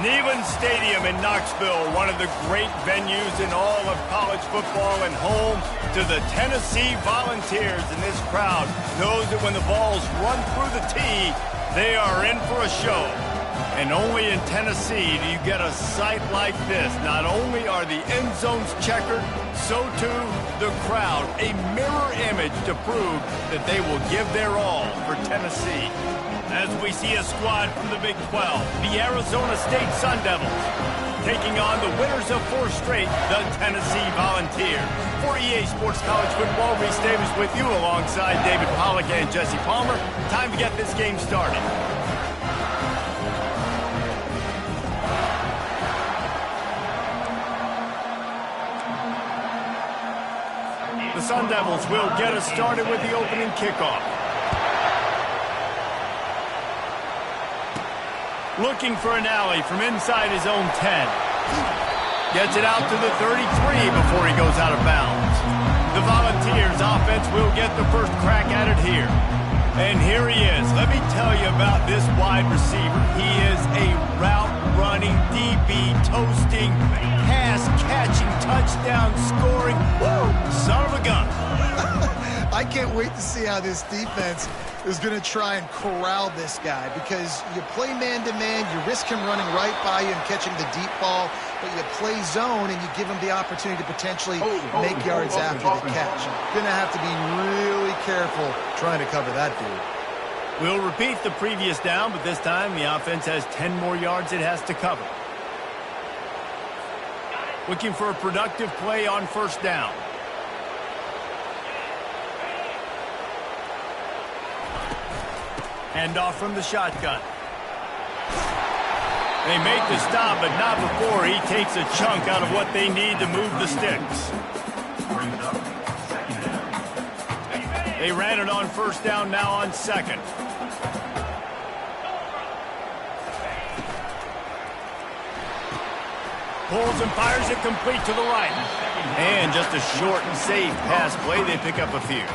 Neyland Stadium in Knoxville, one of the great venues in all of college football and home to the Tennessee Volunteers. And this crowd knows that when the balls run through the tee, they are in for a show. And only in Tennessee do you get a sight like this. Not only are the end zones checkered, so too the crowd, a mirror image to prove that they will give their all for Tennessee. As we see a squad from the Big 12, the Arizona State Sun Devils, taking on the winners of 4 straight, the Tennessee Volunteers. For EA Sports College Football, Reese Davis with you alongside David Pollack and Jesse Palmer. Time to get this game started. The Sun Devils will get us started with the opening kickoff. Looking for an alley from inside his own 10. Gets it out to the 33 before he goes out of bounds. The Volunteers offense will get the first crack at it here. And here he is. Let me tell you about this wide receiver. He is a route-running, DB, toasting, pass-catching, touchdown-scoring, son of a gun. I can't wait to see how this defense is going to try and corral this guy, because you play man-to-man, you risk him running right by you and catching the deep ball, but you play zone and you give him the opportunity to potentially make yards after the catch. You're going to have to be really careful trying to cover that dude. We'll repeat the previous down, but this time the offense has 10 more yards it has to cover. Looking for a productive play on first down. Handoff from the shotgun. They make the stop, but not before he takes a chunk out of what they need to move the sticks. They ran it on first down, now on second. Pulls and fires it complete to the right. And just a short and safe pass play. They pick up a few.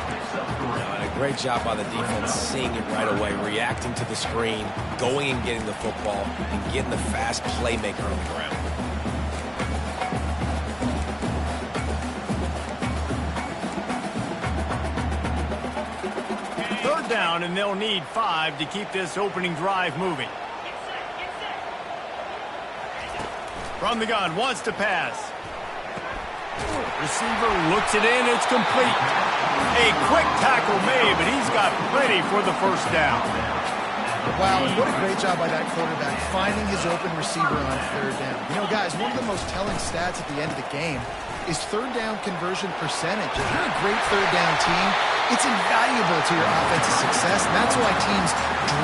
Great job by the defense, seeing it right away, reacting to the screen, going and getting the football, and getting the fast playmaker on the ground. Third down, and they'll need 5 to keep this opening drive moving. From the gun, wants to pass. Receiver looks it in, it's complete. A quick tackle made, but he's got plenty for the first down. Wow, and what a great job by that quarterback, finding his open receiver on third down. You know, guys, one of the most telling stats at the end of the game is third down conversion percentage. If you're a great third down team, it's invaluable to your offensive success, and that's why teams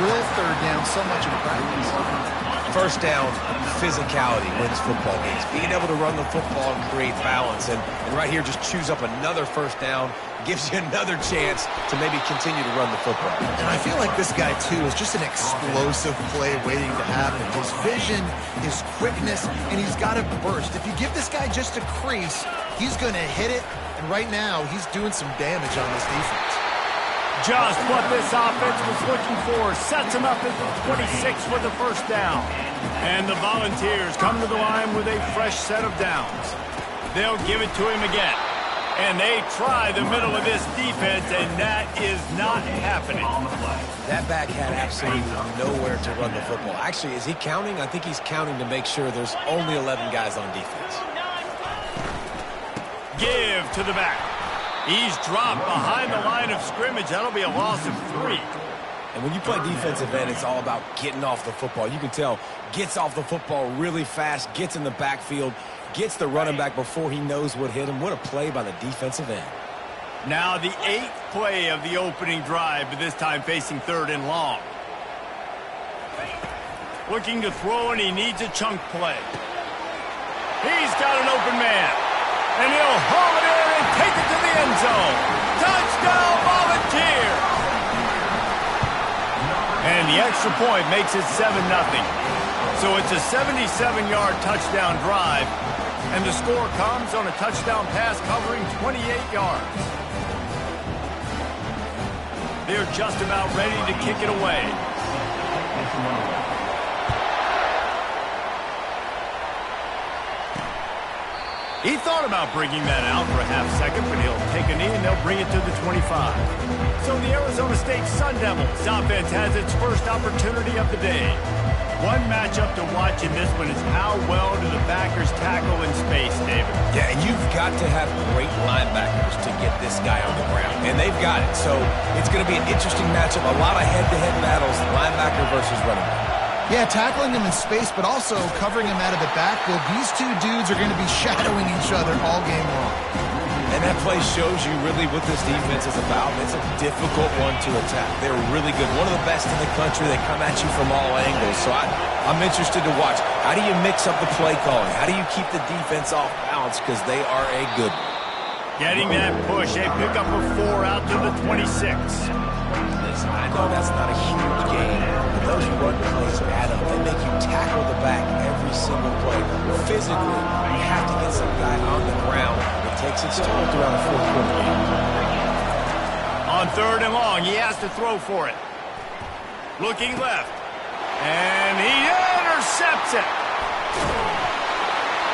drill third down so much in practice. First down, physicality wins football games. Being able to run the football and create balance. And right here, just choose up another first down, gives you another chance to maybe continue to run the football. And I feel like this guy, too, is just an explosive play waiting to happen. His vision, his quickness, and he's got a burst. If you give this guy just a crease, he's going to hit it. And right now, he's doing some damage on this defense. Just what this offense was looking for. Sets him up at the 26 for the first down. And the Volunteers come to the line with a fresh set of downs. They'll give it to him again. And they try the middle of this defense, and that is not happening. That back had absolutely nowhere to run the football. Actually, is he counting? I think he's counting to make sure there's only 11 guys on defense. Give to the back. He's dropped behind the line of scrimmage. That'll be a loss of 3. And when you play defensive end, it's all about getting off the football. You can tell, gets off the football really fast, gets in the backfield, gets the running back before he knows what hit him. What a play by the defensive end. Now the 8th play of the opening drive, but this time facing third and long. Looking to throw, and he needs a chunk play. He's got an open man. And he'll haul it in and take it to the end zone. Touchdown, Volunteers! And the extra point makes it 7-0. So it's a 77-yard touchdown drive. And the score comes on a touchdown pass covering 28 yards. They're just about ready to kick it away. He thought about bringing that out for a half second, but he'll take a knee and they'll bring it to the 25. So the Arizona State Sun Devils offense has its first opportunity of the day. One matchup to watch in this one is how well do the backers tackle in space, David. Yeah, and you've got to have great linebackers to get this guy on the ground, and they've got it. So it's going to be an interesting matchup, a lot of head-to-head battles, linebacker versus running back. Yeah, tackling him in space, but also covering him out of the backfield. These two dudes are going to be shadowing each other all game long. And that play shows you really what this defense is about. It's a difficult one to attack. They're really good. One of the best in the country. They come at you from all angles. So I'm interested to watch. How do you mix up the play calling? How do you keep the defense off balance? Because they are a good one. Getting that push, a pickup of 4 out to the 26. Listen, I know that's not a huge gain, but those run plays add up. They make you tackle the back every single play. Physically, you have to get some guy on the ground. It takes its toll throughout a fourth-quarter game. On 3rd and long, he has to throw for it. Looking left, and he intercepts it.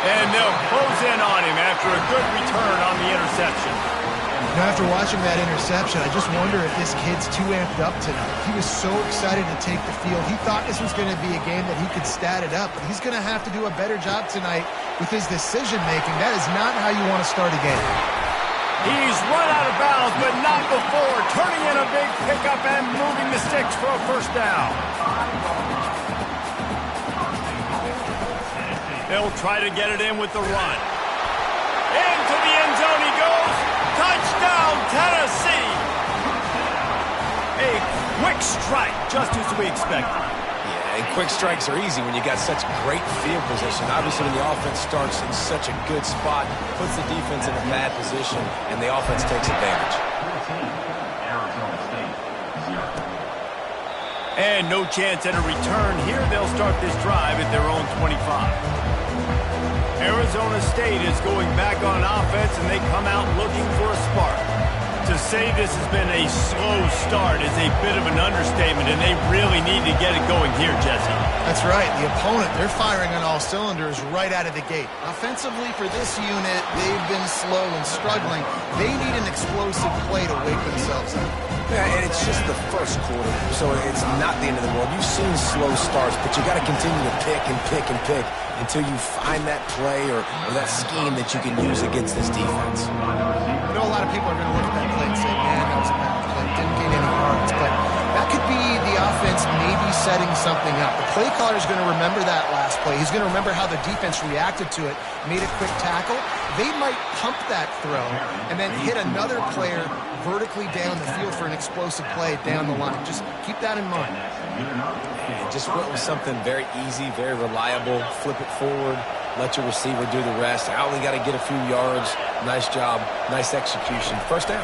And they'll close in on him after a good return on the interception. Now, after watching that interception, I just wonder if this kid's too amped up tonight. He was so excited to take the field. He thought this was going to be a game that he could stat it up, but he's going to have to do a better job tonight with his decision-making. That is not how you want to start a game. He's run out of bounds, but not before turning in a big pickup and moving the sticks for a first down. They'll try to get it in with the run. Into the end zone he goes. Touchdown, Tennessee! A quick strike, just as we expected. Yeah, and quick strikes are easy when you got such great field position. Obviously, when the offense starts in such a good spot, puts the defense in a bad position, and the offense takes advantage. And no chance at a return here. They'll start this drive at their own 25. Arizona State is going back on offense, and they come out looking for a spark. To say this has been a slow start is a bit of an understatement, and they really need to get it going here, Jesse. That's right. The opponent, they're firing on all cylinders right out of the gate. Offensively, for this unit, they've been slow and struggling. They need an explosive play to wake themselves up. Yeah, and it's just the first quarter, so it's not the end of the world. You've seen slow starts, but you got to continue to pick and pick and pick until you find that play or that scheme that you can use against this defense. I know a lot of people are going to look at that play and say, man, that was a bad play. Didn't gain any yards, but that could be the offense maybe setting something up. The play caller is going to remember that last play. He's going to remember how the defense reacted to it, made a quick tackle. They might pump that throw and then hit another player vertically down the field for an explosive play down the line. Just keep that in mind. And just went with something very easy, very reliable. Flip it forward, let your receiver do the rest. I only got to get a few yards. Nice job, nice execution. First down.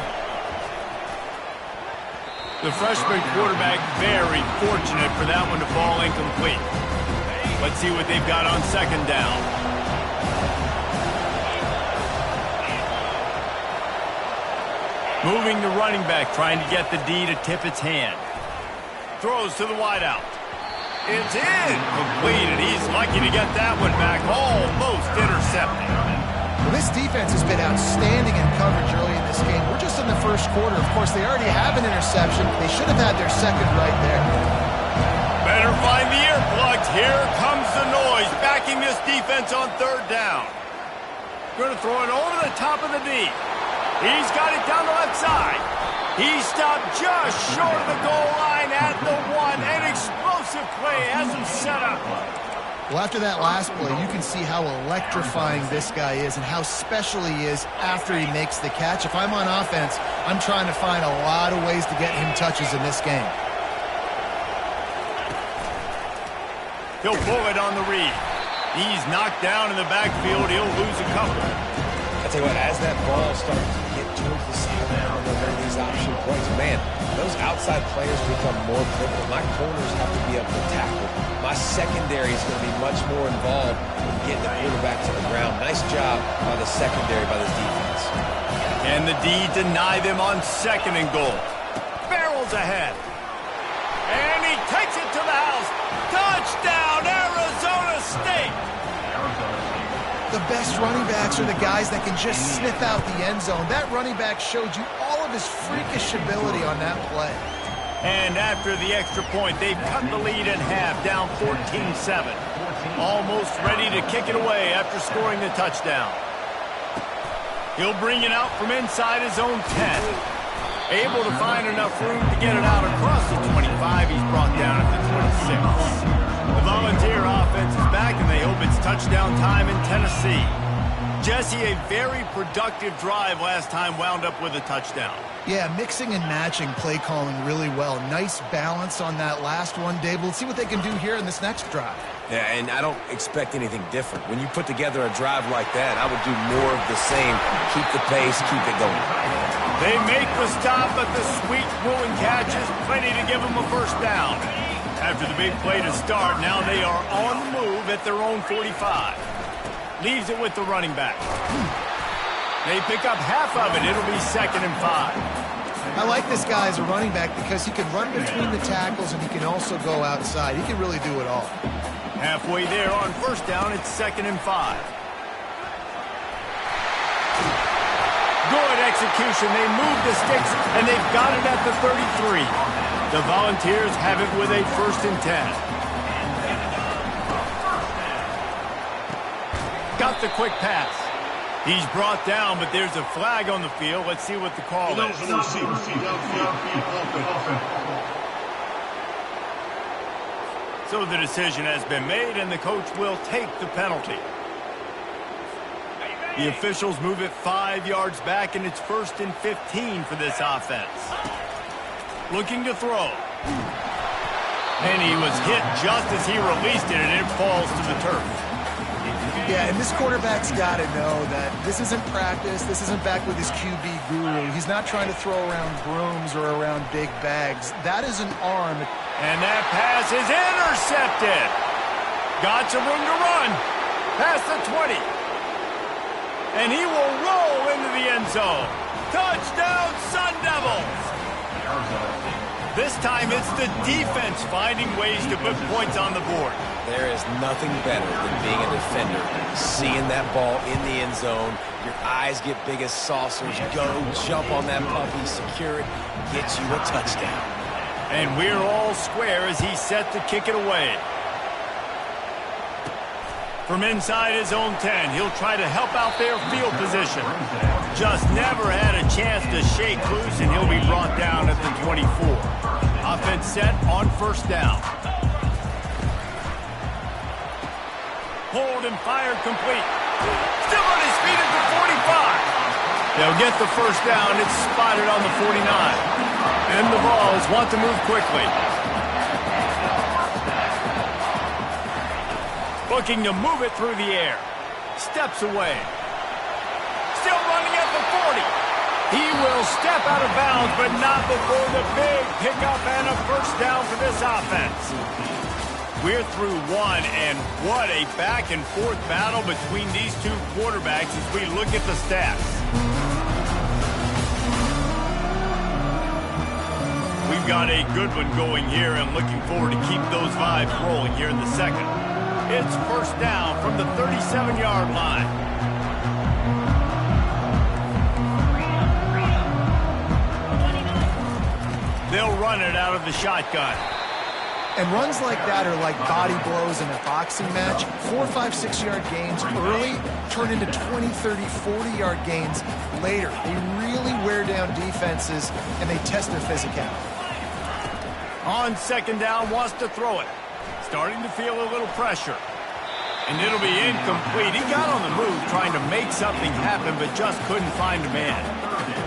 The freshman quarterback very fortunate for that one to fall incomplete. Let's see what they've got on 2nd down. Moving the running back, trying to get the D to tip its hand. Throws to the wideout. It's in. Completed. He's lucky to get that one back. Almost intercepted. Well, this defense has been outstanding in coverage early in this game. We're just in the first quarter. Of course, they already have an interception. They should have had their second right there. Better find the earplugs. Here comes the noise, backing this defense on 3rd down. Going to throw it over the top of the D. He's got it down the left side. He stopped just short of the goal line at the 1. An explosive play has him set up. Well, after that last play, you can see how electrifying this guy is and how special he is after he makes the catch. If I'm on offense, I'm trying to find a lot of ways to get him touches in this game. He'll pull it on the read. He's knocked down in the backfield. He'll lose a couple. I tell you what, as that ball starts to get towards the sideline on these option plays, man, those outside players become more pivotal. My corners have to be able to tackle. My secondary is going to be much more involved in getting the quarterback to the ground. Nice job by the secondary, by this defense. And the D deny them on 2nd and goal. Barrels ahead. And he takes it to the house. Touchdown, Arizona State! The best running backs are the guys that can just sniff out the end zone. That running back showed you all of his freakish ability on that play. And after the extra point, they've cut the lead in half, down 14-7. Almost ready to kick it away after scoring the touchdown. He'll bring it out from inside his own 10. Able to find enough room to get it out across the 25. He's brought down at the 26. The Volunteer offense is back, and they hope it's touchdown time in Tennessee. Jesse, a very productive drive last time wound up with a touchdown. Yeah, mixing and matching play calling really well. Nice balance on that last one, Dave. We'll see what they can do here in this next drive. Yeah, and I don't expect anything different. When you put together a drive like that, I would do more of the same. Keep the pace, keep it going. They make the stop, but the sweet ruling catch is plenty to give them a first down. After the big play to start, now they are on the move at their own 45. Leaves it with the running back. They pick up half of it. It'll be 2nd and 5. I like this guy as a running back because he can run between the tackles and he can also go outside. He can really do it all. Halfway there on first down, it's 2nd and 5. Good execution. They move the sticks, and they've got it at the 33. The Volunteers have it with a 1st and 10. Got the quick pass. He's brought down, but there's a flag on the field. Let's see what the call is. So the decision has been made, and the coach will take the penalty. The officials move it 5 yards back, and it's 1st and 15 for this offense. Looking to throw. And he was hit just as he released it, and it falls to the turf. Yeah, and this quarterback's got to know that this isn't practice. This isn't back with his QB guru. He's not trying to throw around brooms or around big bags. That is an arm. And that pass is intercepted. Got some room to run. Past the 20. And he will roll into the end zone. Touchdown, Sun Devils. This time it's the defense finding ways to put points on the board. There is nothing better than being a defender, seeing that ball in the end zone. Your eyes get big as saucers. Go, jump on that puppy, secure it, get you a touchdown. And we're all square as he's set to kick it away. From inside his own 10, he'll try to help out their field position. Just never had a chance to shake loose, and he'll be brought down at the 24. Offense set on first down. Hold and fire complete. Still on his feet at the 45. They'll get the first down. It's spotted on the 49. And the Vols want to move quickly. Looking to move it through the air. Steps away. Still running at the 40. He will step out of bounds, but not before the big pickup and a first down for this offense. We're through one, and what a back-and-forth battle between these two quarterbacks as we look at the stats. We've got a good one going here, and looking forward to keep those vibes rolling here in the second. It's first down from the 37-yard line. They'll run it out of the shotgun. And runs like that are like body blows in a boxing match. 4, 5, 6-yard gains early turn into 20, 30, 40-yard gains later. They really wear down defenses, and they test their physicality. On second down, wants to throw it. Starting to feel a little pressure. And it'll be incomplete. He got on the move trying to make something happen, but just couldn't find a man.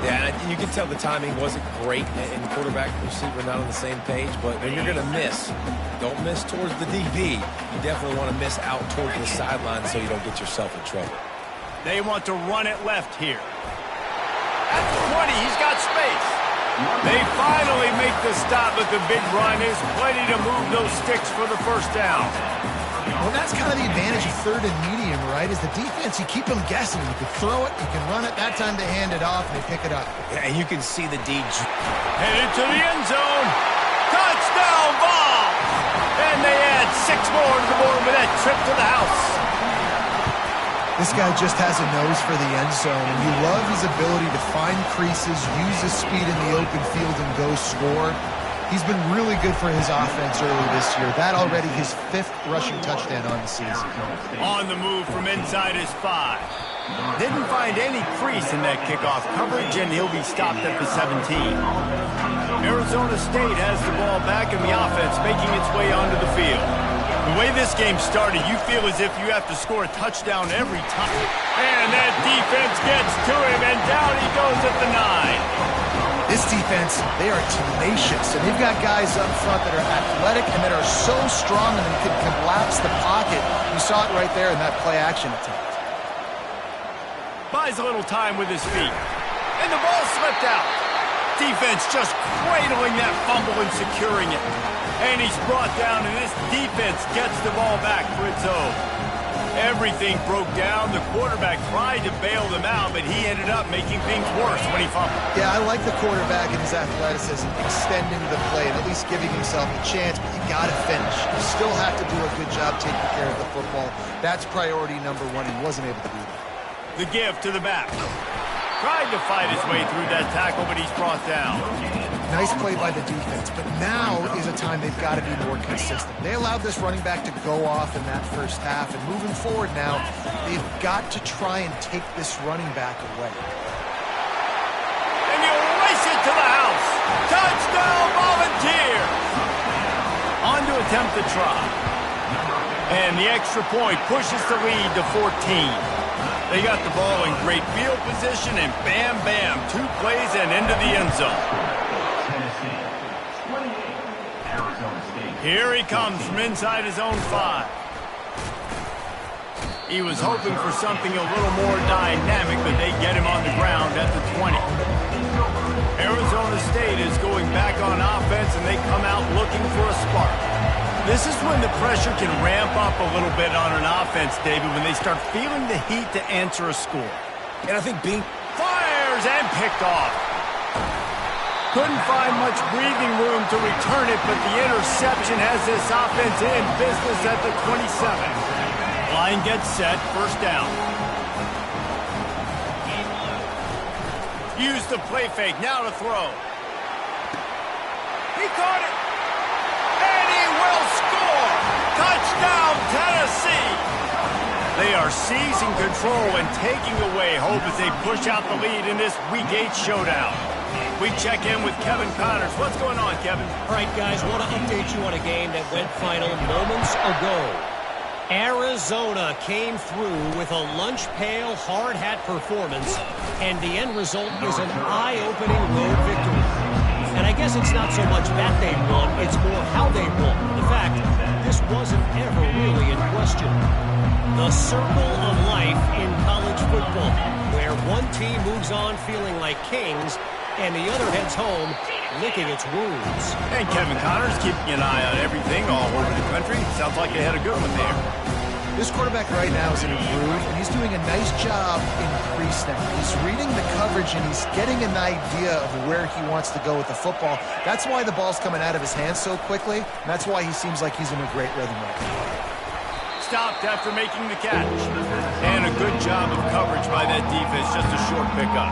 Yeah, and you can tell the timing wasn't great, and quarterback and receiver not on the same page, but when you're going to miss, don't miss towards the DB. You definitely want to miss out towards the sideline so you don't get yourself in trouble. They want to run it left here. At the 20, he's got space. They finally make the stop, but the big run is plenty to move those sticks for the first down. Well, that's kind of the advantage of third and medium, right? Is the defense, you keep them guessing. You can throw it, you can run it. That time they hand it off, and they pick it up. Yeah, and you can see the D. Headed to the end zone. Touchdown ball! And they add 6 more to the board with that trip to the house. This guy just has a nose for the end zone, and you love his ability to find creases, use his speed in the open field, and go score. He's been really good for his offense early this year. That already his 5th rushing touchdown on the season. On the move from inside his 5. Didn't find any crease in that kickoff coverage, and he'll be stopped at the 17. Arizona State has the ball back in the offense, making its way onto the field. The way this game started, you feel as if you have to score a touchdown every time. And that defense gets to him, and down he goes at the 9. This defense, they are tenacious, and they've got guys up front that are athletic and that are so strong and can collapse the pocket. You saw it right there in that play-action attempt. Buys a little time with his feet. And the ball slipped out. Defense just cradling that fumble and securing it. And he's brought down, and this defense gets the ball back for its own. Everything broke down. The quarterback tried to bail them out, but he ended up making things worse when he fumbled. Yeah, I like the quarterback and his athleticism, extending the play and at least giving himself a chance, but you got to finish. You still have to do a good job taking care of the football. That's priority number 1. He wasn't able to do that. The give to the back. Tried to fight his way through that tackle, but he's brought down. Nice play by the defense, but now is a time they've got to be more consistent. They allowed this running back to go off in that first half, and moving forward now, they've got to try and take this running back away. And you race it to the house. Touchdown, Volunteers! On to attempt the try. And the extra point pushes the lead to 14. They got the ball in great field position, and bam, bam, 2 plays and into the end zone. Here he comes from inside his own 5. He was hoping for something a little more dynamic, but they get him on the ground at the 20. Arizona State is going back on offense, and they come out looking for a spark. This is when the pressure can ramp up a little bit on an offense, David, when they start feeling the heat to answer a score. And I think being fires and picked off. Couldn't find much breathing room to return it, but the interception has this offense in business at the 27. Line gets set, first down. Use the play fake, now to throw. He caught it. And he will score! Touchdown, Tennessee! They are seizing control and taking away hope as they push out the lead in this Week 8 showdown. We check in with Kevin Connors. What's going on, Kevin? All right, guys, want to update you on a game that went final moments ago. Arizona came through with a lunch pail hard hat performance, and the end result is an eye-opening road victory. And I guess it's not so much that they won, it's more how they won. In fact, this wasn't ever really in question. The circle of life in college football, where one team moves on feeling like kings, and the other heads home licking its wounds. And Kevin Connors keeping an eye on everything all over the country. Sounds like they had a good one there. This quarterback right now is in a groove, and he's doing a nice job in pre-snap. He's reading the coverage, and he's getting an idea of where he wants to go with the football. That's why the ball's coming out of his hands so quickly, and that's why he seems like he's in a great rhythm right now. Stopped after making the catch. And a good job of coverage by that defense, just a short pickup.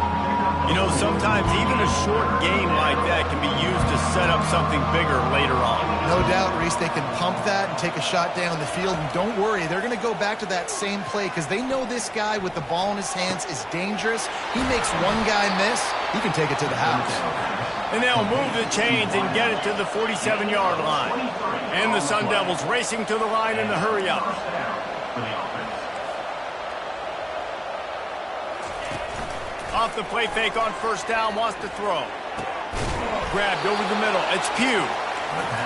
You know, sometimes even a short game like that can be used to set up something bigger later on. No doubt, Reese, they can pump that and take a shot down the field. And don't worry, they're going to go back to that same play because they know this guy with the ball in his hands is dangerous. He makes one guy miss, he can take it to the house. And they'll move the chains and get it to the 47-yard line. And the Sun Devils racing to the line in the hurry-up. Off the play fake on first down, wants to throw. Grabbed over the middle. It's Pugh.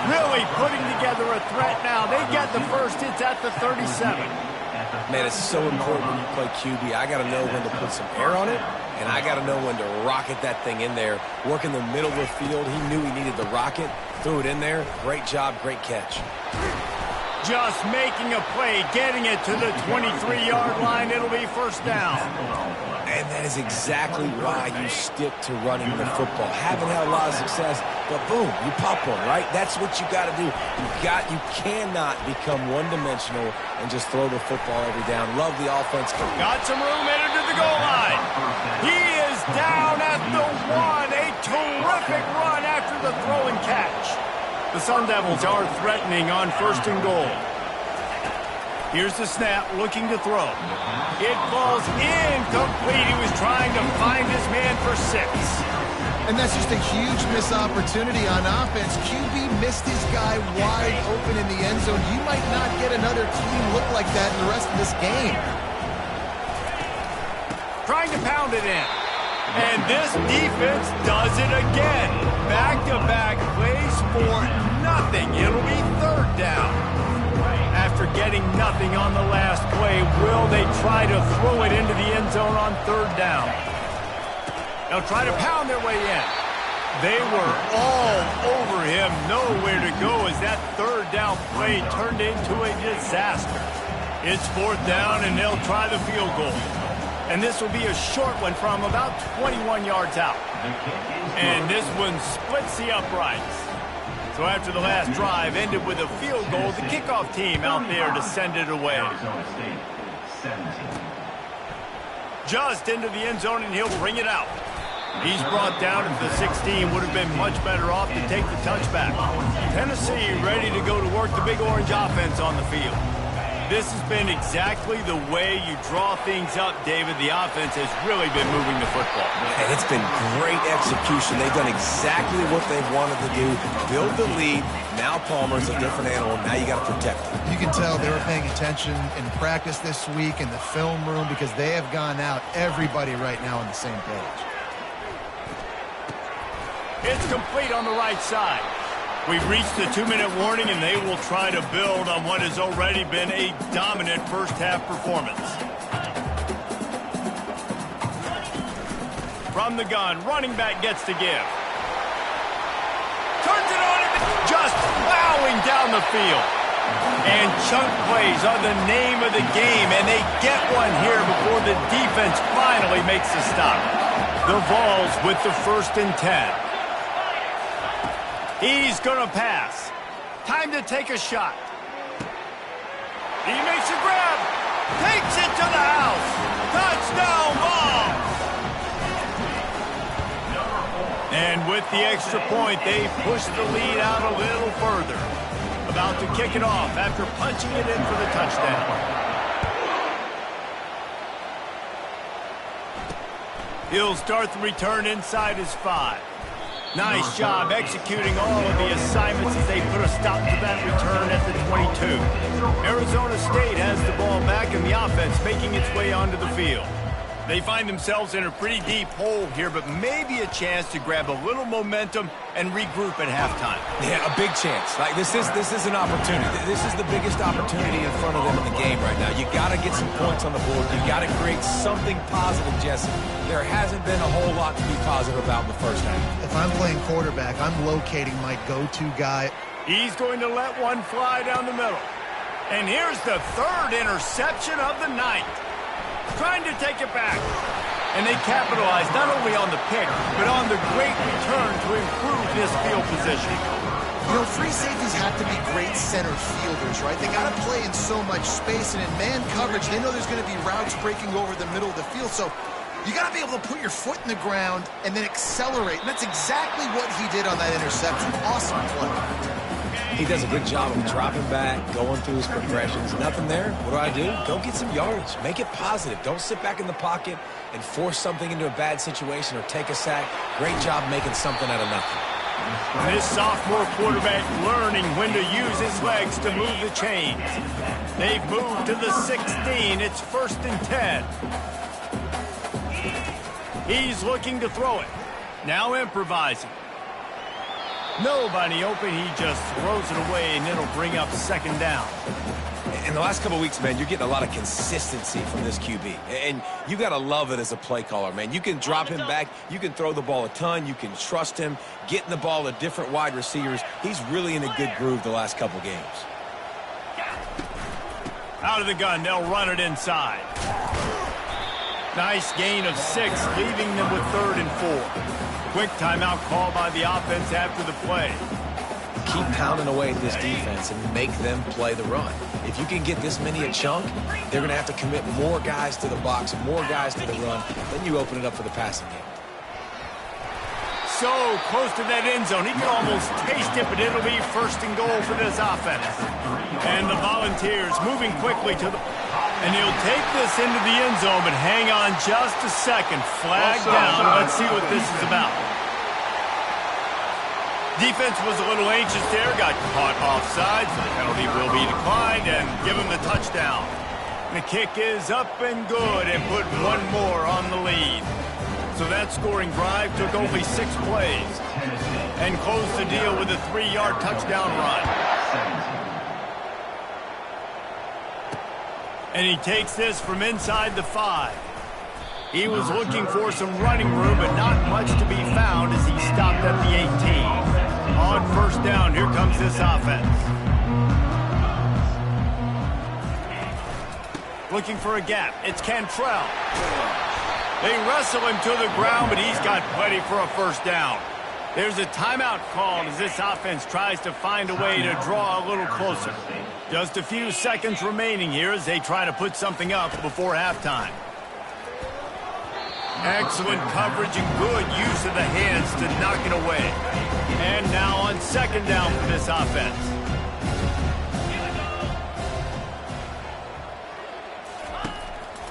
Really putting together a threat now. They get the first. It's at the 37. Man, it's so important when you play QB. I got to know when to put some air on it, and I got to know when to rocket that thing in there. Work in the middle of the field. He knew he needed the rocket. Threw it in there. Great job, great catch. Just making a play, getting it to the 23-yard line. It'll be first down. And that is exactly why you stick to running the football. Haven't had a lot of success, but boom, you pop one, right? That's what you got to do. You cannot become one-dimensional and just throw the football every down. Love the offense. Got some room, headed to the goal line. He is down at the 1. A terrific run after the throw and catch. The Sun Devils are threatening on first and goal. Here's the snap, looking to throw. It falls incomplete. He was trying to find his man for 6. And that's just a huge missed opportunity on offense. QB missed his guy wide open in the end zone. You might not get another clean look like that in the rest of this game. Trying to pound it in. And this defense does it again. Back-to-back plays for nothing. It'll be third down. After getting nothing on the last play, will they try to throw it into the end zone on third down? They'll try to pound their way in. They were all over him. Nowhere to go as that third down play turned into a disaster. It's fourth down, and they'll try the field goal. And this will be a short one from about 21 yards out. And this one splits the uprights. So after the last drive ended with a field goal, the kickoff team out there to send it away. Just into the end zone, and he'll bring it out. He's brought down at the 16. Would have been much better off to take the touchback. Tennessee ready to go to work the Big Orange offense on the field. This has been exactly the way you draw things up, David. The offense has really been moving the football. And it's been great execution. They've done exactly what they've wanted to do. Build the lead. Now Palmer's a different animal. Now you got to protect him. You can tell they were paying attention in practice this week in the film room because they have gone out, everybody right now on the same page. It's complete on the right side. We've reached the 2-minute warning, and they will try to build on what has already been a dominant first-half performance. From the gun, running back gets to give. Turns it on, just plowing down the field. And chunk plays are the name of the game, and they get one here before the defense finally makes a stop. The Vols with the 1st and 10. He's going to pass. Time to take a shot. He makes a grab. Takes it to the house. Touchdown ball. And with the extra point, they push the lead out a little further. About to kick it off after punching it in for the touchdown. He'll start the return inside his 5. Nice job executing all of the assignments as they put a stop to that return at the 22. Arizona State has the ball back and the offense making its way onto the field. They find themselves in a pretty deep hole here, but maybe a chance to grab a little momentum and regroup at halftime. Yeah, a big chance. Like this is an opportunity. This is the biggest opportunity in front of them in the game right now. You got to get some points on the board. You got to create something positive, Jesse. There hasn't been a whole lot to be positive about in the first half. If I'm playing quarterback, I'm locating my go-to guy. He's going to let one fly down the middle. And here's the 3rd interception of the night. Trying to take it back. And they capitalize not only on the pick, but on the great return to improve this field position. You know, free safeties have to be great center fielders, right? They got to play in so much space, and in man coverage, they know there's going to be routes breaking over the middle of the field. So you got to be able to put your foot in the ground and then accelerate. And that's exactly what he did on that interception. Awesome play. He does a good job of dropping back, going through his progressions. Nothing there. What do? Go get some yardage. Make it positive. Don't sit back in the pocket and force something into a bad situation or take a sack. Great job making something out of nothing. This sophomore quarterback learning when to use his legs to move the chains. They've moved to the 16. It's 1st and 10. He's looking to throw it. Now improvising. Nobody open. He just throws it away, and it'll bring up 2nd down. In the last couple of weeks, man, you're getting a lot of consistency from this QB. And you got to love it as a play caller, man. You can drop him back. You can throw the ball a ton. You can trust him, getting the ball to different wide receivers. He's really in a good groove the last couple games. Out of the gun, they'll run it inside. Nice gain of 6, leaving them with 3rd and 4. Quick timeout call by the offense after the play. Keep pounding away at this defense and make them play the run. If you can get this many a chunk, they're going to have to commit more guys to the box, more guys to the run. Then you open it up for the passing game. So close to that end zone. He can almost taste it, but it'll be 1st and goal for this offense. And the Volunteers moving quickly to the... And he'll take this into the end zone, but hang on just a second. Flag down. Let's see what this is about. Defense was a little anxious there. Got caught offside, so the penalty will be declined and give him the touchdown. And the kick is up and good and put one more on the lead. So that scoring drive took only 6 plays and closed the deal with a 3-yard touchdown run. And he takes this from inside the 5. He was looking for some running room, but not much to be found as he stopped at the 18. On 1st down, here comes this offense. Looking for a gap. It's Cantrell. They wrestle him to the ground, but he's got plenty for a 1st down. There's a timeout called as this offense tries to find a way to draw a little closer. Just a few seconds remaining here as they try to put something up before halftime. Excellent coverage and good use of the hands to knock it away. And now on 2nd down for this offense.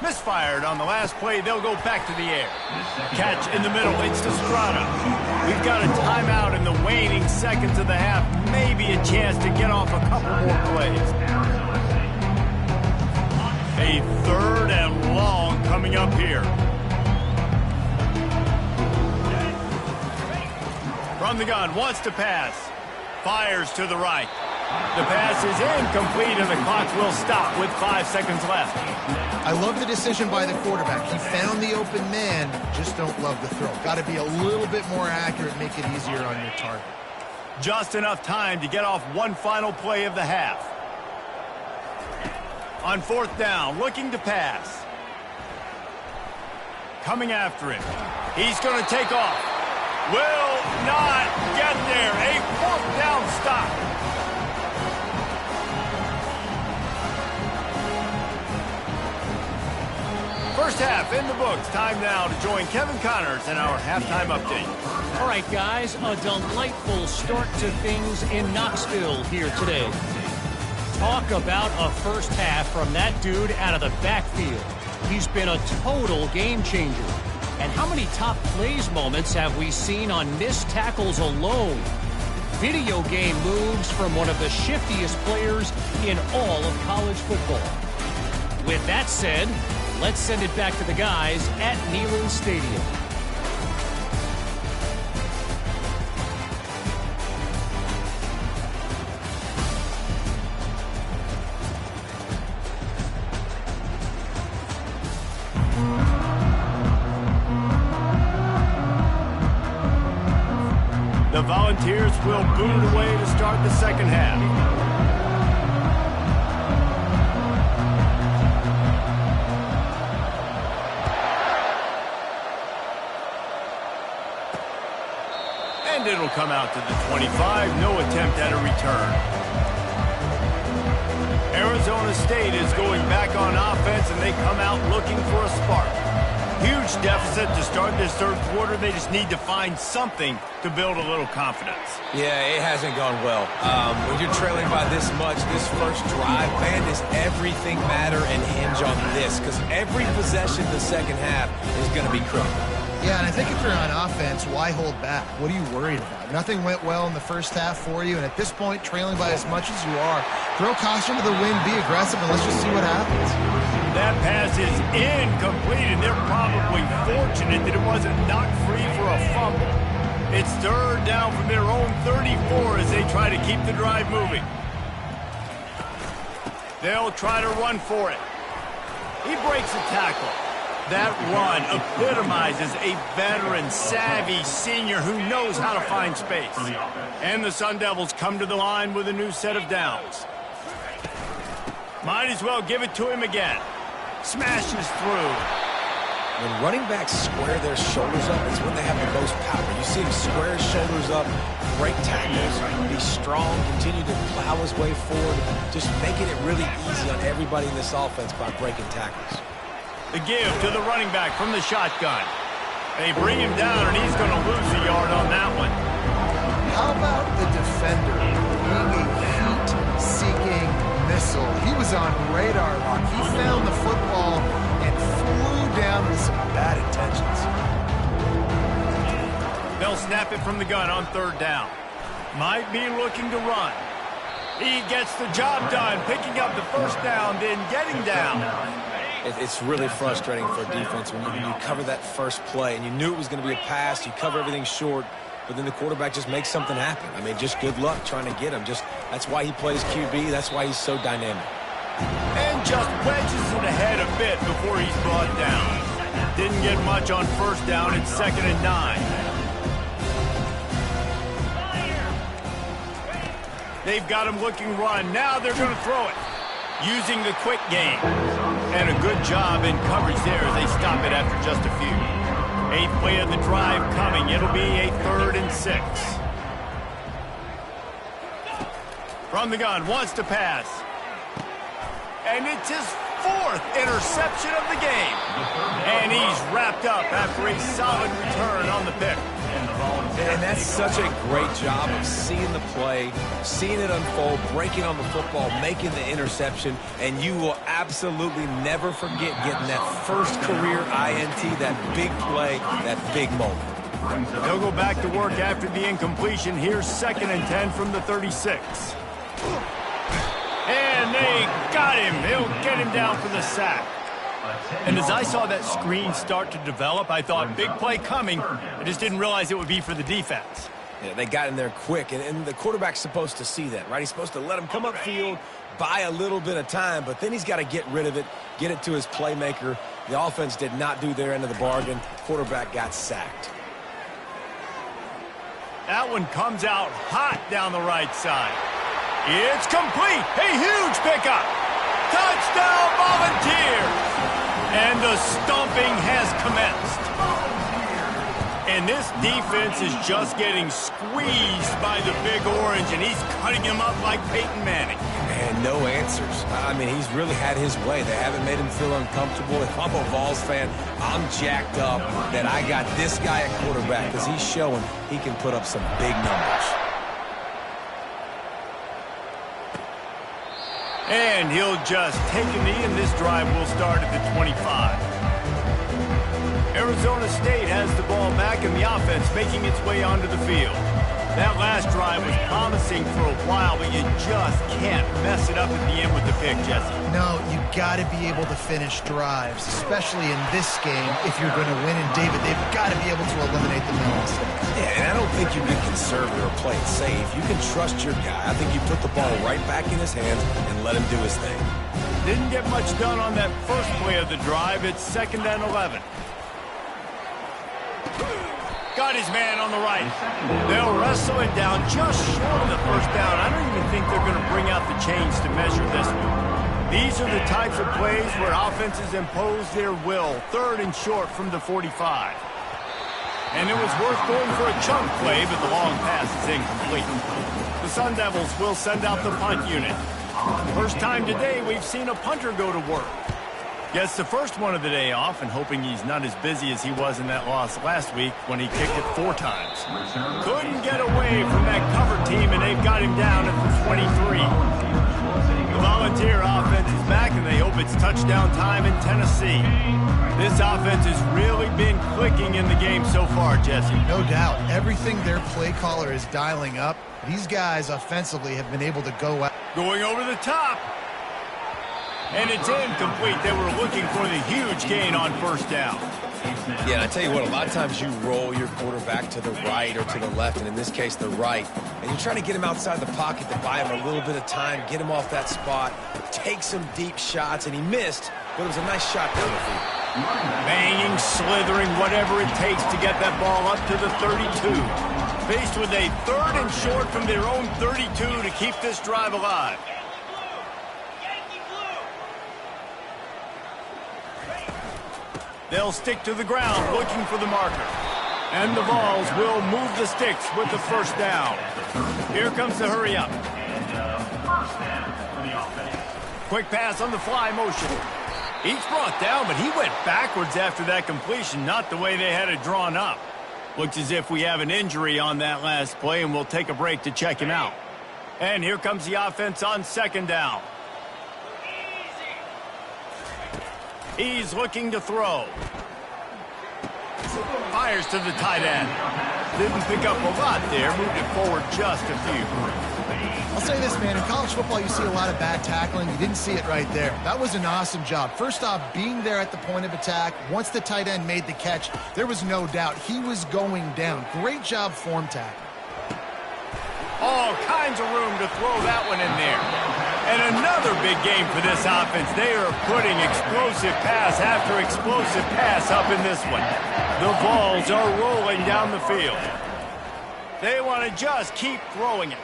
Misfired on the last play. They'll go back to the air. Catch in the middle. It's to Strada. We've got a timeout in the waning seconds of the half. Maybe a chance to get off a couple more plays. A 3rd and long coming up here. From the gun, wants to pass. Fires to the right. The pass is incomplete, and the clock will stop with 5 seconds left. I love the decision by the quarterback. He found the open man, just don't love the throw. Got to be a little bit more accurate, make it easier on your target. Just enough time to get off one final play of the half. On 4th down, looking to pass. Coming after him. He's going to take off. Will not get there. A 4th down stop. First half in the books. Time now to join Kevin Connors in our halftime update. All right, guys, a delightful start to things in Knoxville here today. Talk about a first half from that dude out of the backfield. He's been a total game changer. And how many top plays moments have we seen on missed tackles alone? Video game moves from one of the shiftiest players in all of college football. With that said, let's send it back to the guys at Neyland Stadium. The Volunteers will boot it away to start the second half. And it'll come out to the 25. No attempt at a return. Arizona State is going back on offense, and they come out looking for a spark. Huge deficit to start this 3rd quarter. They just need to find something to build a little confidence. Yeah, it hasn't gone well. When you're trailing by this much, this first drive, man, does everything matter and hinge on this? Because every possession the second half is going to be critical. Yeah, and I think if you're on offense, why hold back? What are you worried about? Nothing went well in the first half for you, and at this point, trailing by as much as you are, throw caution to the wind, be aggressive, and let's just see what happens. That pass is incomplete, and they're probably fortunate that it wasn't knocked free for a fumble. It's 3rd down from their own 34 as they try to keep the drive moving. They'll try to run for it. He breaks a tackle. That run epitomizes a veteran, savvy senior who knows how to find space. And the Sun Devils come to the line with a new set of downs. Might as well give it to him again. Smashes through. When running backs square their shoulders up, it's when they have the most power. You see him square his shoulders up, break tackles, be strong, continue to plow his way forward, just making it really easy on everybody in this offense by breaking tackles. The give to the running back from the shotgun. They bring him down, and he's going to lose a yard on that one. How about the defender being a heat-seeking missile? He was on radar lock. He found the football and flew down with some bad intentions. They'll snap it from the gun on third down. Might be looking to run. He gets the job done, picking up the first down, then getting down. It's really frustrating for a defense when you cover that first play, and you knew it was going to be a pass. You cover everything short, but then the quarterback just makes something happen. I mean, just good luck trying to get him. That's why he plays QB. That's why he's so dynamic. And just wedges it ahead a bit before he's brought down. Didn't get much on first down. It's 2nd and 9. They've got him looking run. Now they're going to throw it. Using the quick game. And a good job in coverage there as they stop it after just a few. 8th play of the drive coming. It'll be a 3rd and 6. From the gun, wants to pass. And it's his 4th interception of the game. And he's wrapped up after a solid return on the pick. And that's such a great job of seeing the play, seeing it unfold, breaking on the football, making the interception, and you will absolutely never forget getting that first career INT, that big play, that big moment. They'll go back to work after the incompletion. Here's 2nd and 10 from the 36. And they got him. They'll get him down for the sack. And as I saw that screen start to develop, I thought, big play coming. I just didn't realize it would be for the defense. Yeah, they got in there quick, and the quarterback's supposed to see that, right? He's supposed to let him come upfield, buy a little bit of time, but then he's got to get rid of it, get it to his playmaker. The offense did not do their end of the bargain. Quarterback got sacked. That one comes out hot down the right side. It's complete. A huge pickup. Touchdown, Volunteers. And the stomping has commenced. And this defense is just getting squeezed by the Big Orange, and he's cutting him up like Peyton Manning. And no answers. I mean, he's really had his way. They haven't made him feel uncomfortable. If I'm a Vols fan, I'm jacked up that I got this guy at quarterback because he's showing he can put up some big numbers. And he'll just take a knee, and this drive will start at the 25. Arizona State has the ball back, and the offense making its way onto the field. That last drive was promising for a while, but you just can't mess it up at the end with the pick, Jesse. No, you got to be able to finish drives, especially in this game. If you're going to win, and David, they've got to be able to eliminate the middle mistakes. Yeah, and I don't think you can conservative or play it safe. You can trust your guy. I think you put the ball right back in his hands and let him do his thing. Didn't get much done on that first play of the drive. It's 2nd and 11. Got his man on the right. They'll wrestle it down just short of the first down. I don't even think they're going to bring out the chains to measure this one. These are the types of plays where offenses impose their will. 3rd and short from the 45. And it was worth going for a chunk play, but the long pass is incomplete. The Sun Devils will send out the punt unit. First time today we've seen a punter go to work. Gets the first one of the day off, and hoping he's not as busy as he was in that loss last week when he kicked it 4 times. Couldn't get away from that cover team, and they've got him down at the 23. The Volunteer offense is back, and they hope it's touchdown time in Tennessee. This offense has really been clicking in the game so far, Jesse. No doubt. Everything their play caller is dialing up, these guys offensively have been able to go out. Going over the top. And it's incomplete. They were looking for the huge gain on first down. Yeah, and I tell you what, a lot of times you roll your quarterback to the right or to the left, and in this case, the right. And you're trying to get him outside the pocket to buy him a little bit of time, get him off that spot, take some deep shots, and he missed, but it was a nice shot down the field. Banging, slithering, whatever it takes to get that ball up to the 32. Faced with a 3rd and short from their own 32 to keep this drive alive. They'll stick to the ground looking for the marker. And the Vols will move the sticks with the first down. Here comes the hurry up. Quick pass on the fly motion. He's brought down, but he went backwards after that completion, not the way they had it drawn up. Looks as if we have an injury on that last play, and we'll take a break to check him out. And here comes the offense on second down. He's looking to throw. Fires to the tight end. Didn't pick up a lot there, moved it forward just a few. I'll say this, man. In college football, you see a lot of bad tackling. You didn't see it right there. That was an awesome job. First off, being there at the point of attack. Once the tight end made the catch, there was no doubt he was going down. Great job form tackle. All kinds of room to throw that one in there. And another big game for this offense. They are putting explosive pass after explosive pass up in this one. The Vols are rolling down the field. They want to just keep throwing it.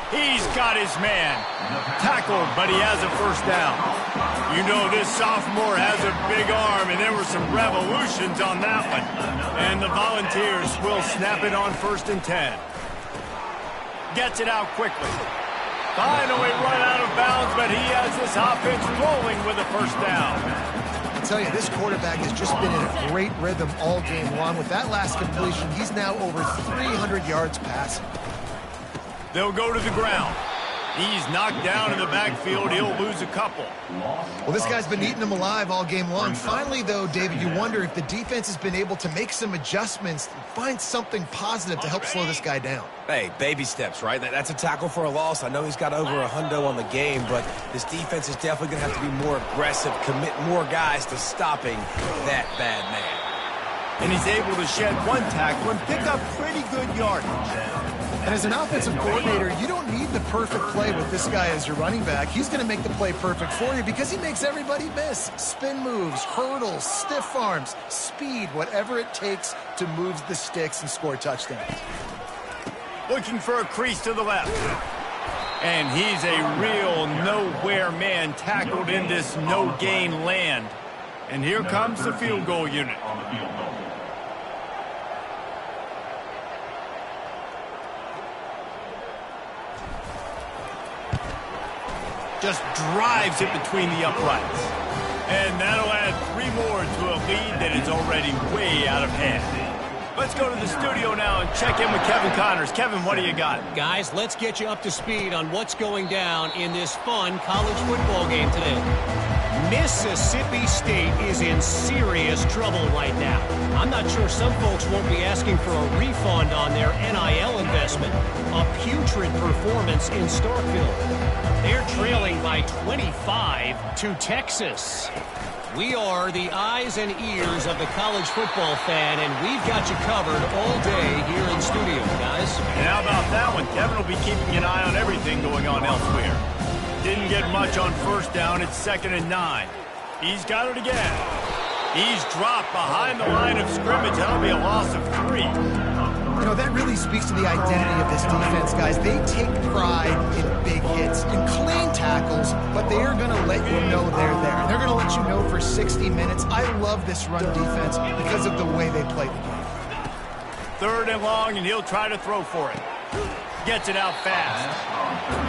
He's got his man. Tackled, but he has a first down. You know this sophomore has a big arm, and there were some revolutions on that one. And the Volunteers will snap it on 1st and 10. Gets it out quickly. Finally run out of bounds, but he has this offense rolling with a first down. I tell you, this quarterback has just been in a great rhythm all game long. With that last completion, he's now over 300 yards passing. They'll go to the ground. He's knocked down in the backfield. He'll lose a couple. Well, this guy's been eating them alive all game long. Finally, though, David, you wonder if the defense has been able to make some adjustments, find something positive to help slow this guy down. Hey, baby steps, right? That's a tackle for a loss. I know he's got over a hundo on the game, but this defense is definitely going to have to be more aggressive, commit more guys to stopping that bad man. And he's able to shed one tackle and pick up pretty good yardage. And as an offensive coordinator, you don't need the perfect play with this guy as your running back. He's going to make the play perfect for you because he makes everybody miss. Spin moves, hurdles, stiff arms, speed, whatever it takes to move the sticks and score touchdowns. Looking for a crease to the left. And he's a real nowhere man tackled in this no-gain land. And here comes the field goal unit. Just drives it between the uprights. And that'll add 3 more to a lead that is already way out of hand. Let's go to the studio now and check in with Kevin Connors. Kevin, what do you got? Guys, let's get you up to speed on what's going down in this fun college football game today. Mississippi State is in serious trouble right now. I'm not sure some folks won't be asking for a refund on their NIL investment. A putrid performance in Starkville. They're trailing by 25 to Texas. We are the eyes and ears of the college football fan, and we've got you covered all day here in studio, guys. And how about that one? Kevin will be keeping an eye on everything going on elsewhere. Didn't get much on first down. It's 2nd and 9. He's got it again. He's dropped behind the line of scrimmage. That'll be a loss of 3. You know, that really speaks to the identity of this defense, guys. They take pride in big hits, in clean tackles, but they are going to let you know they're there. They're going to let you know for 60 minutes. I love this run defense because of the way they play the game. 3rd and long, and he'll try to throw for it. Gets it out fast.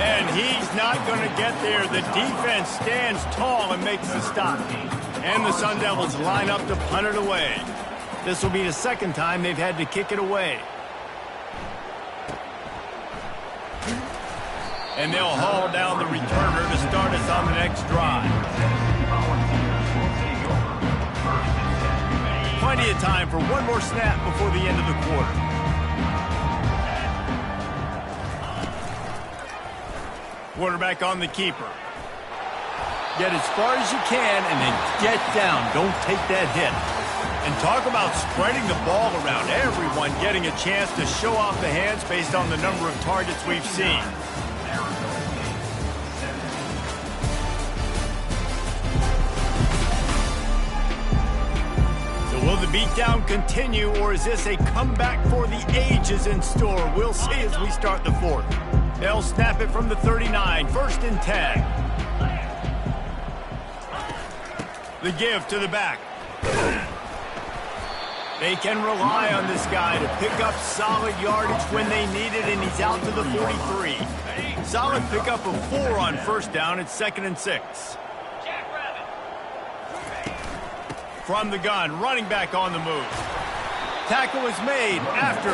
And he's not going to get there. The defense stands tall and makes the stop. And the Sun Devils line up to punt it away. This will be the 2nd time they've had to kick it away. And they'll haul down the returner to start us on the next drive. Plenty of time for one more snap before the end of the quarter. Quarterback on the keeper. Get as far as you can and then get down. Don't take that hit. And talk about spreading the ball around. Everyone getting a chance to show off the hands based on the number of targets we've seen. So will the beatdown continue, or is this a comeback for the ages in store? We'll see as we start the 4th. They'll snap it from the 39, 1st and 10. The give to the back. They can rely on this guy to pick up solid yardage when they need it, and he's out to the 43. Solid pickup of 4 on first down. It's 2nd and 6. From the gun, running back on the move. Tackle is made after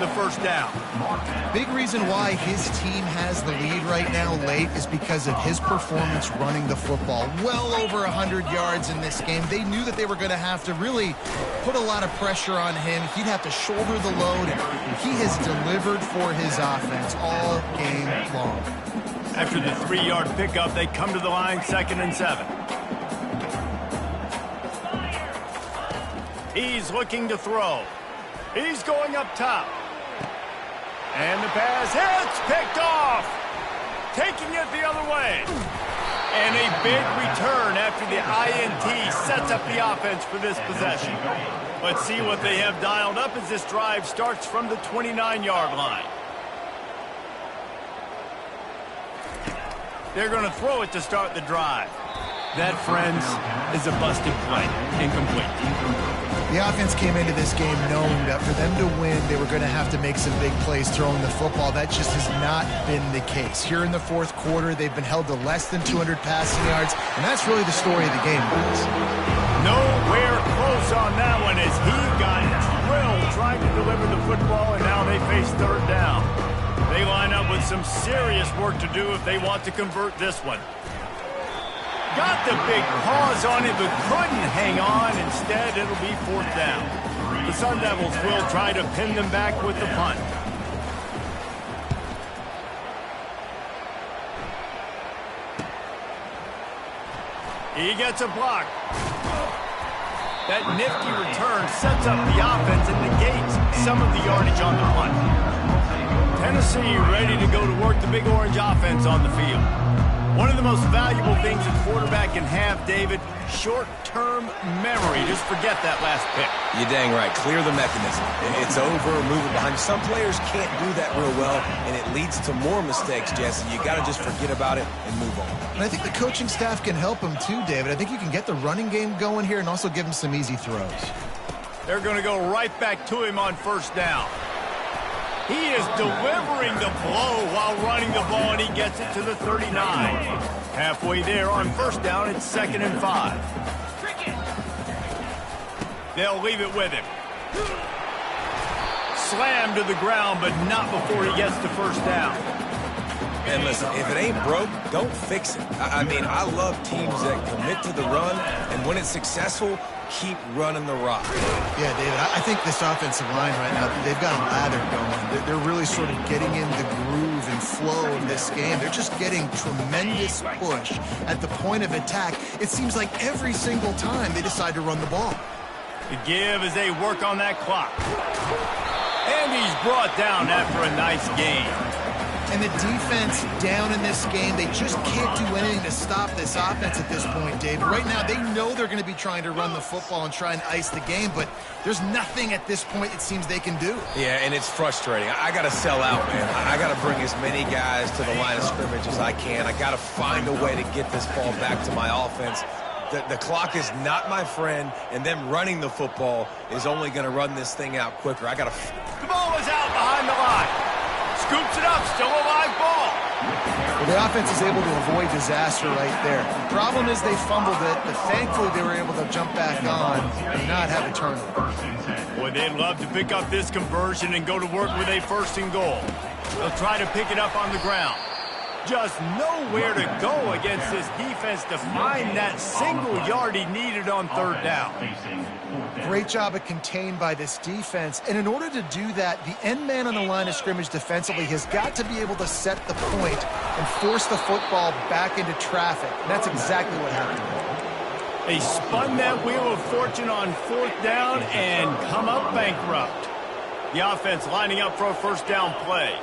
the first down. Big reason why his team has the lead right now late is because of his performance running the football. Well over 100 yards in this game. They knew that they were going to have to really put a lot of pressure on him. He'd have to shoulder the load, and he has delivered for his offense all game long. After the 3-yard pickup, they come to the line, 2nd and 7. He's looking to throw. He's going up top. And the pass hits, picked off. Taking it the other way. And a big return after the INT sets up the offense for this possession. Let's see what they have dialed up as this drive starts from the 29-yard line. They're going to throw it to start the drive. That, friends, is a busted play. Incomplete. The offense came into this game knowing that for them to win, they were going to have to make some big plays throwing the football. That just has not been the case. Here in the fourth quarter, they've been held to less than 200 passing yards, and that's really the story of the game, guys. Nowhere close on that one as he got drilled trying to deliver the football, and now they face third down. They line up with some serious work to do if they want to convert this one. Got the big pause on it, but couldn't hang on. Instead, it'll be 4th down. The Sun Devils will try to pin them back with the punt. He gets a block. That nifty return sets up the offense and negates some of the yardage on the punt. Tennessee ready to go to work the Big Orange offense on the field. One of the most valuable things a quarterback can have, David, short-term memory. Just forget that last pick. You're dang right. Clear the mechanism. It's over, move it behind. Some players can't do that real well, and it leads to more mistakes, Jesse. You got to just forget about it and move on. And I think the coaching staff can help him too, David. I think you can get the running game going here and also give him some easy throws. They're going to go right back to him on first down. He is delivering the blow while running the ball, and he gets it to the 39. Halfway there on first down, it's 2nd and 5. They'll leave it with him. Slammed to the ground, but not before he gets to first down. And listen, if it ain't broke, don't fix it. I mean, I love teams that commit to the run, and when it's successful, keep running the rock. Yeah, David, I think this offensive line right now, they've got a lather going. They're really sort of getting in the groove and flow of this game. They're just getting tremendous push at the point of attack. It seems like every single time they decide to run the ball. The give as they work on that clock. And he's brought down after a nice game. And the defense down in this game, they just can't do anything to stop this offense at this point, Dave. Right now, they know they're going to be trying to run the football and try and ice the game, but there's nothing at this point it seems they can do. Yeah, and it's frustrating. I got to sell out, man. I got to bring as many guys to the line of scrimmage as I can. I got to find a way to get this ball back to my offense. The clock is not my friend, and them running the football is only going to run this thing out quicker. I got to... The ball is out behind the line. Scoops it up, still a live ball. Well, the offense is able to avoid disaster right there. The problem is they fumbled it, but thankfully they were able to jump back on and not have a turnover. Boy, they'd love to pick up this conversion and go to work with a 1st and goal. They'll try to pick it up on the ground. Just nowhere to go against this defense to find that single yard he needed on 3rd down. Great job of contained by this defense. And in order to do that, the end man on the line of scrimmage defensively has got to be able to set the point and force the football back into traffic. And that's exactly what happened. They spun that wheel of fortune on 4th down and come up bankrupt. The offense lining up for a 1st down play.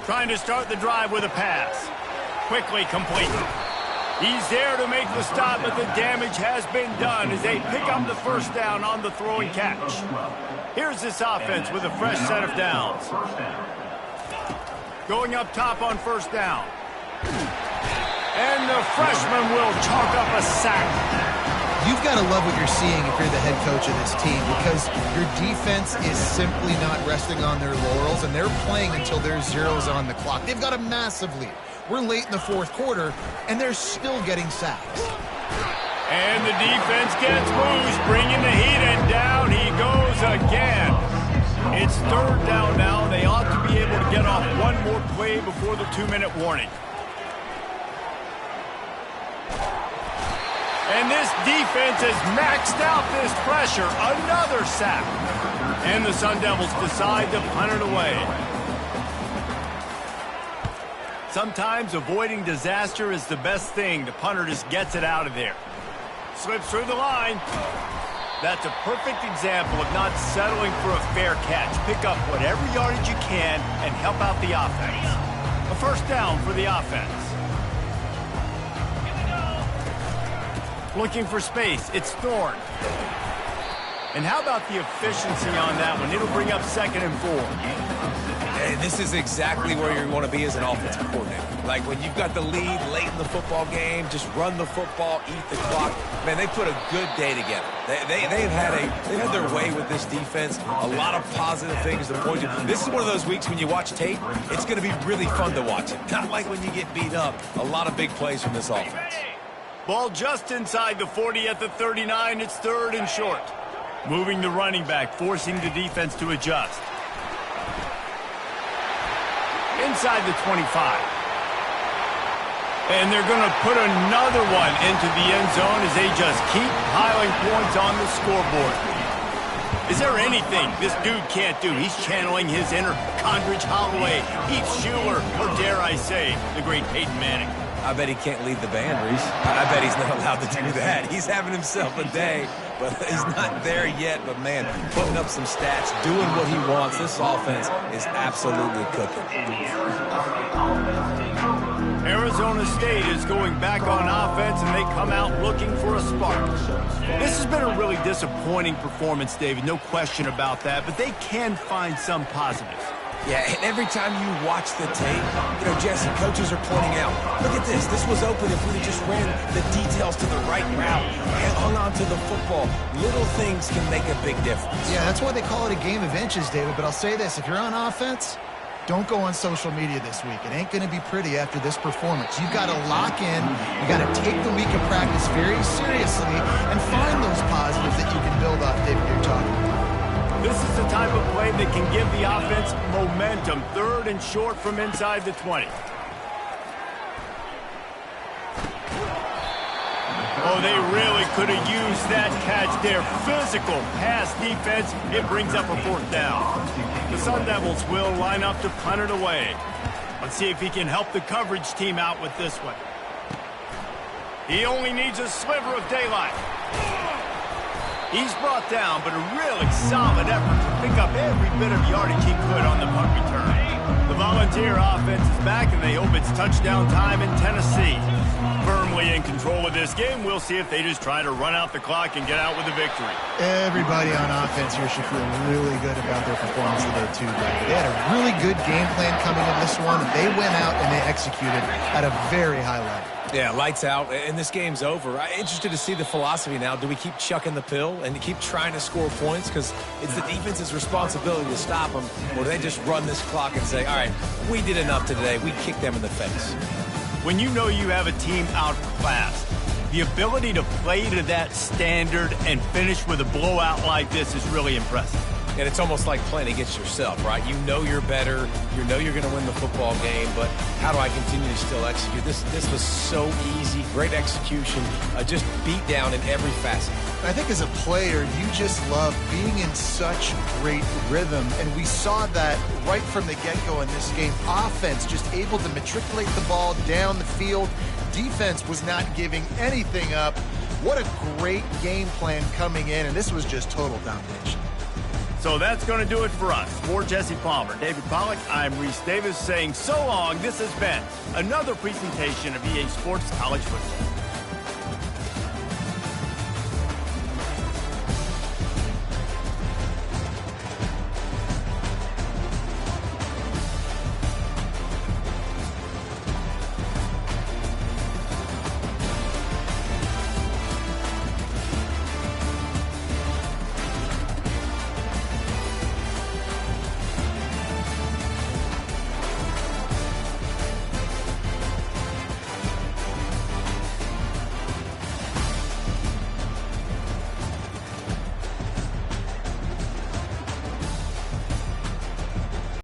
Trying to start the drive with a pass. Quickly complete. He's there to make the stop, but the damage has been done as they pick up the 1st down on the throw and catch. Here's this offense with a fresh set of downs. Going up top on 1st down. And the freshman will chalk up a sack. You've got to love what you're seeing if you're the head coach of this team, because your defense is simply not resting on their laurels, and they're playing until there's zeros on the clock. They've got a massive lead. We're late in the fourth quarter, and they're still getting sacks. And the defense gets loose, bringing the heat, and down he goes again. It's third down now. They ought to be able to get off one more play before the 2-minute warning. And this defense has maxed out this pressure. Another sack. And the Sun Devils decide to punt it away. Sometimes avoiding disaster is the best thing. The punter just gets it out of there. Slips through the line. That's a perfect example of not settling for a fair catch. Pick up whatever yardage you can and help out the offense. A first down for the offense. Looking for space. It's Thorne. And how about the efficiency on that one? It'll bring up 2nd and 4. And this is exactly where you want to be as an offensive coordinator. Like when you've got the lead late in the football game, just run the football, eat the clock. Man, they put a good day together. They've had their way with this defense. A lot of positive things to point to. This is one of those weeks when you watch tape, it's going to be really fun to watch it. Not like when you get beat up. A lot of big plays from this offense. Ball just inside the 40 at the 39. It's 3rd and short. Moving the running back, forcing the defense to adjust. Inside the 25. And they're going to put another one into the end zone as they just keep piling points on the scoreboard. Is there anything this dude can't do? He's channeling his inner Condridge Holloway, Heath Schuler, or dare I say, the great Peyton Manning. I bet he can't lead the band, Reese. I bet he's not allowed to do that. He's having himself a day, but he's not there yet. But, man, putting up some stats, doing what he wants. This offense is absolutely cooking. Arizona State is going back on offense, and they come out looking for a spark. This has been a really disappointing performance, David, no question about that, but they can find some positives. Yeah, and every time you watch the tape, Jesse, coaches are pointing out, look at this. This was open if we just ran the details to the right route and hung on to the football. Little things can make a big difference. Yeah, that's why they call it a game of inches, David. But I'll say this, if you're on offense, don't go on social media this week. It ain't going to be pretty after this performance. You've got to lock in. You got to take the week of practice very seriously and find those positives that you can build off, David, you're talking about. This is the type of play that can give the offense momentum. 3rd and short from inside the 20. Oh, they really could have used that catch there. Physical pass defense. It brings up a 4th down. The Sun Devils will line up to punt it away. Let's see if he can help the coverage team out with this one. He only needs a sliver of daylight. He's brought down, but a really solid effort to pick up every bit of yardage he could on the punt return. The Volunteer offense is back, and they hope it's touchdown time in Tennessee. Firmly in control of this game, we'll see if they just try to run out the clock and get out with a victory. Everybody on offense here should feel really good about their performance today, too. They had a really good game plan coming in this one, and they went out and they executed at a very high level. Yeah, lights out, and this game's over. I'm interested to see the philosophy now. Do we keep chucking the pill and keep trying to score points because it's the defense's responsibility to stop them, or do they just run this clock and say, all right, we did enough today. We kicked them in the face. When you know you have a team outclassed, the ability to play to that standard and finish with a blowout like this is really impressive. And it's almost like playing against yourself, right? You know you're better. You know you're going to win the football game, but how do I continue to still execute? This was so easy. Great execution. Just beat down in every facet. I think as a player, you just love being in such great rhythm, and we saw that right from the get-go in this game. Offense just able to matriculate the ball down the field. Defense was not giving anything up. What a great game plan coming in, and this was just total domination. So that's going to do it for us. For Jesse Palmer, David Pollack, I'm Reese Davis saying so long. This has been another presentation of EA Sports College Football.